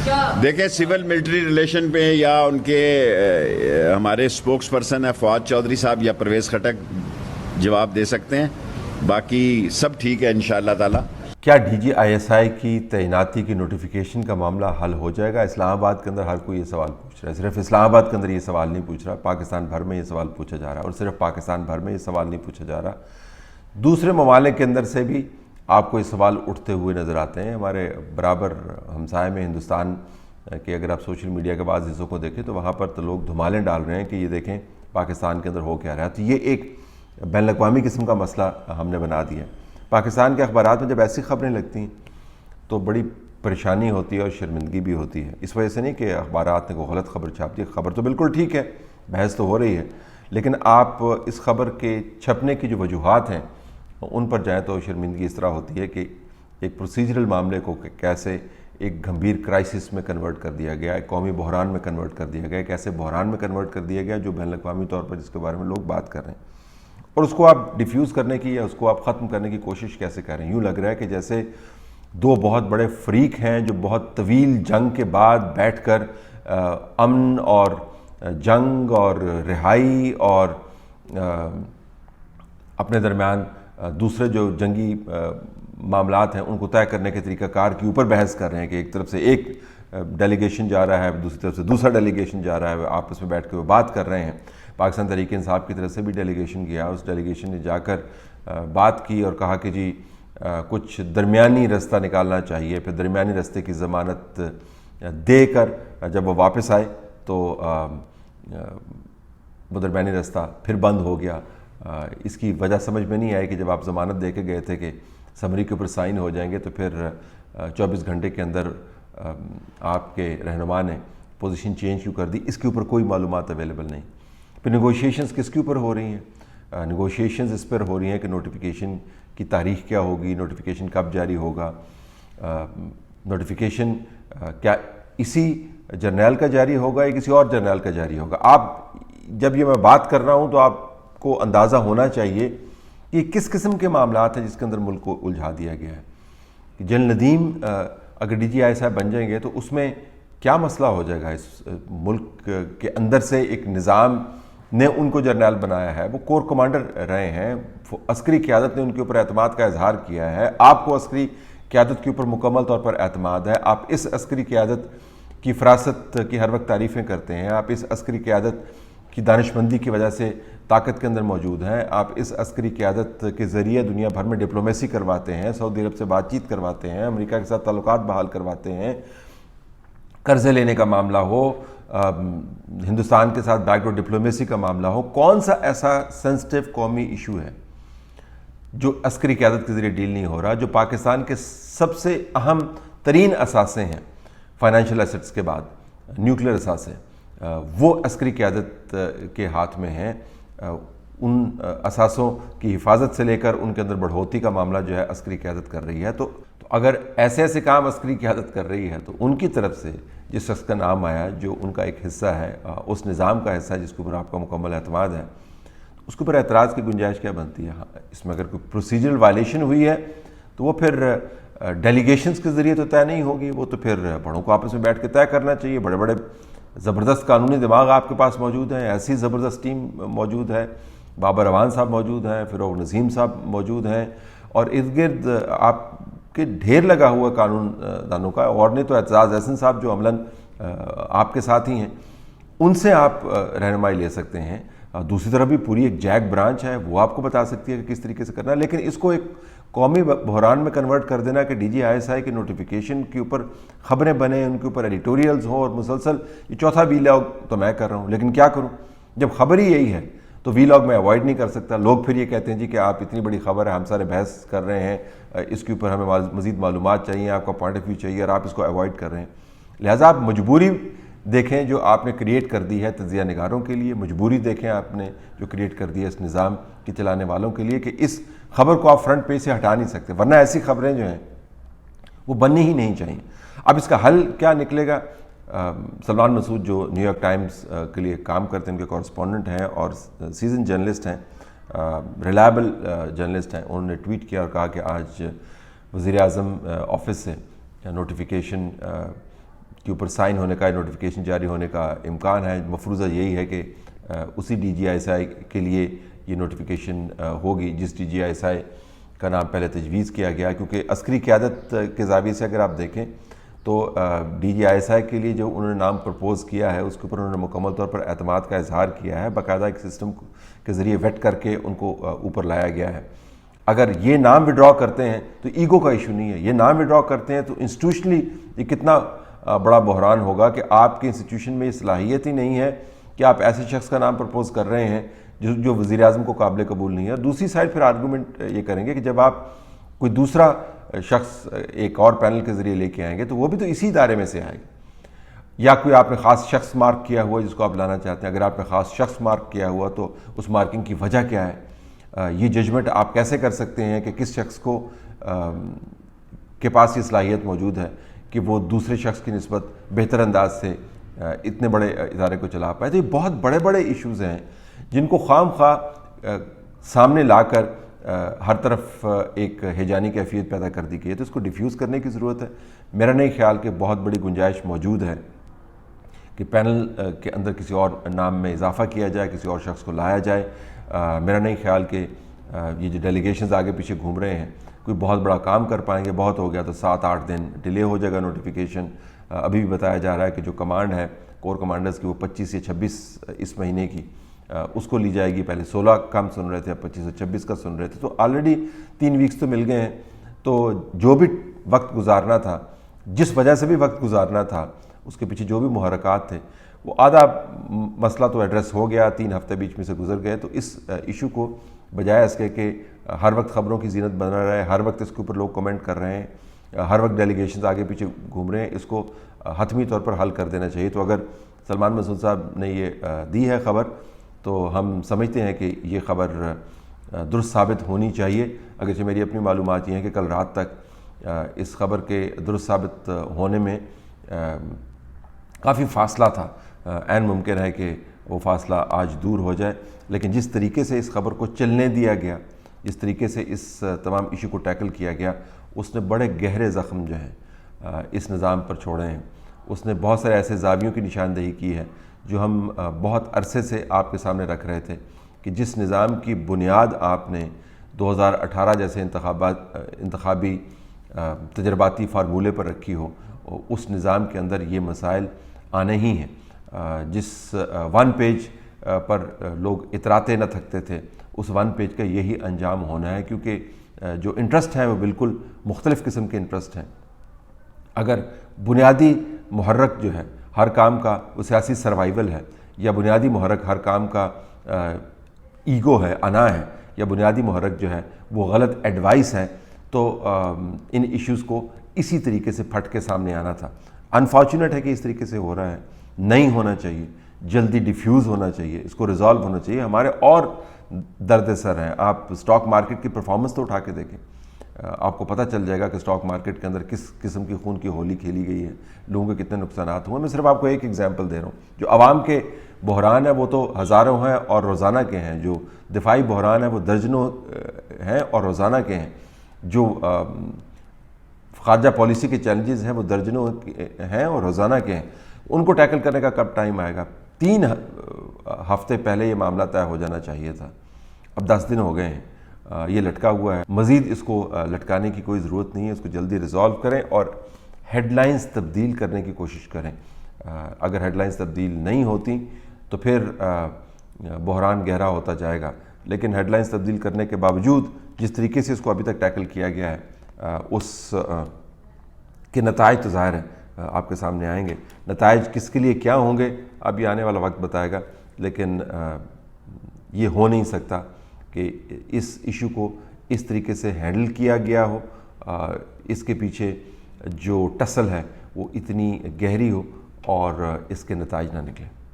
دیکھیں civil military relation پہ یا ان کے ہمارے اسپوکس پرسن ہیں فواد چودھری صاحب یا پرویز خٹک جواب دے سکتے ہیں، باقی سب ٹھیک ہے انشاءاللہ تعالی۔ کیا D G I S I کی تعیناتی کی نوٹیفیکیشن کا معاملہ حل ہو جائے گا؟ اسلام آباد کے اندر ہر کوئی یہ سوال پوچھ رہا ہے، صرف اسلام آباد کے اندر یہ سوال نہیں پوچھ رہا، پاکستان بھر میں یہ سوال پوچھا جا رہا ہے، اور صرف پاکستان بھر میں یہ سوال نہیں پوچھا جا رہا، دوسرے ممالک کے اندر سے بھی آپ کو یہ سوال اٹھتے ہوئے نظر آتے ہیں۔ ہمارے برابر ہمسائے میں ہندوستان کہ اگر آپ سوشل میڈیا کے بعض حصوں کو دیکھیں تو وہاں پر تو لوگ دھمالیں ڈال رہے ہیں کہ یہ دیکھیں پاکستان کے اندر ہو کیا رہا ہے، تو یہ ایک بین الاقوامی قسم کا مسئلہ ہم نے بنا دیا ہے۔ پاکستان کے اخبارات میں جب ایسی خبریں لگتی ہیں تو بڑی پریشانی ہوتی ہے اور شرمندگی بھی ہوتی ہے، اس وجہ سے نہیں کہ اخبارات نے کوئی غلط خبر چھاپ دی، خبر تو بالکل ٹھیک ہے، بحث تو ہو رہی ہے، لیکن آپ اس خبر کے چھپنے کی جو وجوہات ہیں ان پر جائیں تو شرمندگی اس طرح ہوتی ہے کہ ایک پروسیجرل معاملے کو کیسے ایک گھمبیر کرائسس میں کنورٹ کر دیا گیا، ایک قومی بحران میں کنورٹ کر دیا گیا، ایک ایسے بحران میں کنورٹ کر دیا گیا جو بین الاقوامی طور پر جس کے بارے میں لوگ بات کر رہے ہیں، اور اس کو آپ ڈیفیوز کرنے کی یا اس کو آپ ختم کرنے کی کوشش کیسے کر رہے ہیں۔ یوں لگ رہا ہے کہ جیسے دو بہت بڑے فریق ہیں جو بہت طویل جنگ کے بعد بیٹھ کر امن اور جنگ اور رہائی اور اپنے درمیان دوسرے جو جنگی معاملات ہیں ان کو طے کرنے کے طریقہ کار کے اوپر بحث کر رہے ہیں کہ ایک طرف سے ایک ڈیلیگیشن جا رہا ہے، دوسری طرف سے دوسرا ڈیلیگیشن جا رہا ہے، آپس میں بیٹھ کے وہ بات کر رہے ہیں۔ پاکستان تحریک انصاف کی طرف سے بھی ڈیلیگیشن گیا، اس ڈیلیگیشن نے جا کر بات کی اور کہا کہ جی کچھ درمیانی رستہ نکالنا چاہیے، پھر درمیانی رستے کی ضمانت دے کر جب وہ واپس آئے تو وہ درمیانی رستہ پھر بند ہو گیا۔ اس کی وجہ سمجھ میں نہیں آئی کہ جب آپ ضمانت دے کے گئے تھے کہ سمری کے اوپر سائن ہو جائیں گے تو پھر 24 گھنٹے کے اندر آپ کے رہنما نے پوزیشن چینج کیوں کر دی، اس کے اوپر کوئی معلومات اویلیبل نہیں۔ پھر نیگوشیشنز کس کے اوپر ہو رہی ہیں؟ نیگوشیشنز اس پر ہو رہی ہیں کہ نوٹیفیکیشن کی تاریخ کیا ہوگی، نوٹیفیکیشن کب جاری ہوگا، نوٹیفیکیشن کیا اسی جرنیل کا جاری ہوگا یا کسی اور جرنیل کا جاری ہوگا۔ آپ جب یہ میں بات کر رہا ہوں تو آپ کو اندازہ ہونا چاہیے کہ یہ کس قسم کے معاملات ہیں جس کے اندر ملک کو الجھا دیا گیا ہے۔ کہ جنرل ندیم اگر ڈی جی آئی صاحب بن جائیں گے تو اس میں کیا مسئلہ ہو جائے گا؟ اس ملک کے اندر سے ایک نظام نے ان کو جرنیل بنایا ہے، وہ کور کمانڈر رہے ہیں، عسکری قیادت نے ان کے اوپر اعتماد کا اظہار کیا ہے، آپ کو عسکری قیادت کے اوپر مکمل طور پر اعتماد ہے، آپ اس عسکری قیادت کی فراست کی ہر وقت تعریفیں کرتے ہیں، آپ اس عسکری قیادت کی دانشمندی کی وجہ سے طاقت کے اندر موجود ہیں، آپ اس عسکری قیادت کے ذریعے دنیا بھر میں ڈپلومیسی کرواتے ہیں، سعودی عرب سے بات چیت کرواتے ہیں، امریکہ کے ساتھ تعلقات بحال کرواتے ہیں، قرضے لینے کا معاملہ ہو، ہندوستان کے ساتھ بیک ڈور ڈپلومیسی کا معاملہ ہو، کون سا ایسا سینسٹیو قومی ایشو ہے جو عسکری قیادت کے ذریعے ڈیل نہیں ہو رہا، جو پاکستان کے سب سے اہم ترین اثاثے ہیں فائنینشیل ایسٹس کے بعد، نیوکلیر اثاثے، وہ عسکری قیادت کے ہاتھ میں ہیں۔ ان اثاثوں کی حفاظت سے لے کر ان کے اندر بڑھوتی کا معاملہ جو ہے عسکری قیادت کر رہی ہے، تو اگر ایسے ایسے کام عسکری قیادت کر رہی ہے تو ان کی طرف سے جس شخص کا نام آیا جو ان کا ایک حصہ ہے، اس نظام کا حصہ ہے جس کے اوپر آپ کا مکمل اعتماد ہے، اس کے اوپر اعتراض کی گنجائش کیا بنتی ہے؟ اس میں اگر کوئی پروسیجرل وائلیشن ہوئی ہے تو وہ پھر ڈیلیگیشنز کے ذریعے تو طے نہیں ہوگی، وہ تو پھر بڑوں کو آپس میں بیٹھ کے طے کرنا چاہیے۔ بڑے بڑے زبردست قانونی دماغ آپ کے پاس موجود ہیں، ایسی زبردست ٹیم موجود ہے، بابر اعوان صاحب موجود ہیں، فروغ نسیم صاحب موجود ہیں، اور ارد گرد آپ کے ڈھیر لگا ہوا قانون دانوں کا، اور نہیں تو اعتزاز احسن صاحب جو عملاً آپ کے ساتھ ہی ہیں، ان سے آپ رہنمائی لے سکتے ہیں۔ دوسری طرف بھی پوری ایک جیک برانچ ہے، وہ آپ کو بتا سکتی ہے کہ کس طریقے سے کرنا ہے، لیکن اس کو ایک قومی بحران میں کنورٹ کر دینا کہ D G I S I کے نوٹیفیکیشن کے اوپر خبریں بنیں، ان کے اوپر ایڈیٹوریلز ہوں، اور مسلسل یہ چوتھا وی لاگ تو میں کر رہا ہوں، لیکن کیا کروں جب خبر ہی یہی ہے تو وی لاگ میں اوائڈ نہیں کر سکتا۔ لوگ پھر یہ کہتے ہیں جی کہ آپ اتنی بڑی خبر ہے، ہم سارے بحث کر رہے ہیں، اس کے اوپر ہمیں مزید معلومات چاہیے، آپ کا پوائنٹ آف ویو چاہیے، اور آپ اس کو اوائڈ کر رہے ہیں۔ لہٰذا آپ مجبوری دیکھیں جو آپ نے کریٹ کر دی ہے تجزیہ نگاروں کے لیے، مجبوری دیکھیں آپ نے جو کریٹ کر دی ہے اس نظام کی چلانے والوں کے لیے، کہ اس خبر کو آپ فرنٹ پیج سے ہٹا نہیں سکتے، ورنہ ایسی خبریں جو ہیں وہ بننی ہی نہیں چاہییں۔ اب اس کا حل کیا نکلے گا؟ سلمان مسعود جو نیو یارک ٹائمز کے لیے کام کرتے ہیں، ان کے کورسپونڈنٹ ہیں اور سیزن جرنلسٹ ہیں، ریلائبل جرنلسٹ ہیں، انہوں نے ٹویٹ کیا اور کہا کہ آج وزیر اعظم آفس سے نوٹیفیکیشن کے اوپر سائن ہونے کا، نوٹیفیکیشن جاری ہونے کا امکان ہے۔ مفروضہ یہی ہے کہ اسی DGISI کے لیے یہ نوٹیفیکیشن ہوگی جس DGISI کا نام پہلے تجویز کیا گیا، کیونکہ عسکری قیادت کے زاویے سے اگر آپ دیکھیں تو DGISI کے لیے جو انہوں نے نام پرپوز کیا ہے اس کے اوپر انہوں نے مکمل طور پر اعتماد کا اظہار کیا ہے، باقاعدہ ایک سسٹم کے ذریعے ویٹ کر کے ان کو اوپر لایا گیا ہے۔ اگر یہ نام وڈرا کرتے ہیں تو ایگو کا ایشو نہیں ہے، یہ نام وڈرا کرتے ہیں تو انسٹیٹیوشنلی یہ کتنا بڑا بحران ہوگا کہ آپ کے انسٹیٹیوشن میں یہ صلاحیت ہی نہیں ہے کہ آپ ایسے شخص کا نام پرپوز کر رہے ہیں جو وزیر اعظم کو قابل قبول نہیں ہے۔ دوسری سائڈ پھر آرگومنٹ یہ کریں گے کہ جب آپ کوئی دوسرا شخص ایک اور پینل کے ذریعے لے کے آئیں گے تو وہ بھی تو اسی ادارے میں سے آئے گا، یا کوئی آپ نے خاص شخص مارک کیا ہوا جس کو آپ لانا چاہتے ہیں۔ اگر آپ نے خاص شخص مارک کیا ہوا تو اس مارکنگ کی وجہ کیا ہے؟ یہ ججمنٹ آپ کیسے کر سکتے ہیں کہ کس شخص کو کے پاس یہ صلاحیت موجود ہے کہ وہ دوسرے شخص کی نسبت بہتر انداز سے اتنے بڑے ادارے کو چلا پائے؟ تو یہ بہت بڑے بڑے ایشوز ہیں جن کو خام خواہ سامنے لا کر ہر طرف ایک ہیجانی کیفیت پیدا کر دی گئی ہے، تو اس کو ڈیفیوز کرنے کی ضرورت ہے۔ میرا نہیں خیال کہ بہت بڑی گنجائش موجود ہے کہ پینل کے اندر کسی اور نام میں اضافہ کیا جائے، کسی اور شخص کو لایا جائے۔ میرا نہیں خیال کہ یہ جو ڈیلیگیشنز آگے پیچھے گھوم رہے ہیں کوئی بہت بڑا کام کر پائیں گے۔ بہت ہو گیا تو 7-8 دن ڈیلے ہو جائے گا نوٹیفیکیشن۔ ابھی بھی بتایا جا رہا ہے کہ جو کمانڈ ہے کور کمانڈرز کی وہ 25 یا 26 اس مہینے کی اس کو لی جائے گی۔ پہلے 16 کا ہم سن رہے تھے، اب 25 اور 26 کا سن رہے تھے، تو آلریڈی 3 ویکس تو مل گئے ہیں۔ تو جو بھی وقت گزارنا تھا، جس وجہ سے بھی وقت گزارنا تھا، اس کے پیچھے جو بھی محرکات تھے، وہ آدھا مسئلہ تو ایڈریس ہو گیا، 3 ہفتے بیچ میں سے گزر گئے۔ تو اس ایشو کو بجائے اس کے کہ ہر وقت خبروں کی زینت بنا رہے، ہر وقت اس کے اوپر لوگ کمنٹ کر رہے ہیں، ہر وقت ڈیلیگیشنز آگے پیچھے گھوم رہے ہیں، اس کو حتمی طور پر حل کر دینا چاہیے۔ تو اگر سلمان مسعود صاحب نے یہ دی ہے خبر تو ہم سمجھتے ہیں کہ یہ خبر درست ثابت ہونی چاہیے، اگرچہ میری اپنی معلومات یہ ہیں کہ کل رات تک اس خبر کے درست ثابت ہونے میں کافی فاصلہ تھا۔ عین ممکن ہے کہ وہ فاصلہ آج دور ہو جائے، لیکن جس طریقے سے اس خبر کو چلنے دیا گیا، جس طریقے سے اس تمام ایشو کو ٹیکل کیا گیا، اس نے بڑے گہرے زخم جو ہیں اس نظام پر چھوڑے ہیں۔ اس نے بہت سارے ایسے زاویوں کی نشاندہی کی ہے جو ہم بہت عرصے سے آپ کے سامنے رکھ رہے تھے کہ جس نظام کی بنیاد آپ نے 2018 جیسے انتخابی تجرباتی فارمولے پر رکھی ہو، اس نظام کے اندر یہ مسائل آنے ہی ہیں۔ جس 1 پیج پر لوگ اتراتے نہ تھکتے تھے، اس 1 پیج کا یہی انجام ہونا ہے، کیونکہ جو انٹرسٹ ہیں وہ بالکل مختلف قسم کے انٹرسٹ ہیں۔ اگر بنیادی محرک جو ہے ہر کام کا وہ سیاسی سروائیول ہے، یا بنیادی محرک ہر کام کا ایگو ہے، انا ہے، یا بنیادی محرک جو ہے وہ غلط ایڈوائس ہے، تو ان ایشوز کو اسی طریقے سے پھٹ کے سامنے آنا تھا۔ انفارچونیٹ ہے کہ اس طریقے سے ہو رہا ہے، نہیں ہونا چاہیے، جلدی ڈیفیوز ہونا چاہیے، اس کو ریزالو ہونا چاہیے۔ ہمارے اور درد سر ہیں، آپ سٹاک مارکیٹ کی پرفارمنس تو اٹھا کے دیکھیں، آپ کو پتہ چل جائے گا کہ سٹاک مارکیٹ کے اندر کس قسم کی خون کی ہولی کھیلی گئی ہے، لوگوں کے کتنے نقصانات ہوئے۔ میں صرف آپ کو ایک ایگزامپل دے رہا ہوں۔ جو عوام کے بحران ہیں وہ تو ہزاروں ہیں اور روزانہ کے ہیں، جو دفاعی بحران ہیں وہ درجنوں ہیں اور روزانہ کے ہیں، جو خارجہ پالیسی کے چیلنجز ہیں وہ درجنوں ہیں اور روزانہ کے ہیں۔ ان کو ٹیکل کرنے کا کب ٹائم آئے گا؟ 3 ہفتے پہلے یہ معاملہ طے ہو جانا چاہیے تھا، اب 10 دن ہو گئے ہیں، یہ لٹکا ہوا ہے۔ مزید اس کو لٹکانے کی کوئی ضرورت نہیں ہے، اس کو جلدی ریزالو کریں اور ہیڈ لائنز تبدیل کرنے کی کوشش کریں۔ اگر ہیڈ لائنز تبدیل نہیں ہوتی تو پھر بحران گہرا ہوتا جائے گا، لیکن ہیڈ لائنز تبدیل کرنے کے باوجود جس طریقے سے اس کو ابھی تک ٹیکل کیا گیا ہے، اس کے نتائج تو ظاہر ہے آپ کے سامنے آئیں گے۔ نتائج کس کے لیے کیا ہوں گے اب یہ آنے والا وقت بتائے گا، لیکن یہ ہو نہیں سکتا کہ اس ایشو کو اس طریقے سے ہینڈل کیا گیا ہو، اس کے پیچھے جو ٹسل ہے وہ اتنی گہری ہو اور اس کے نتائج نہ نکلیں۔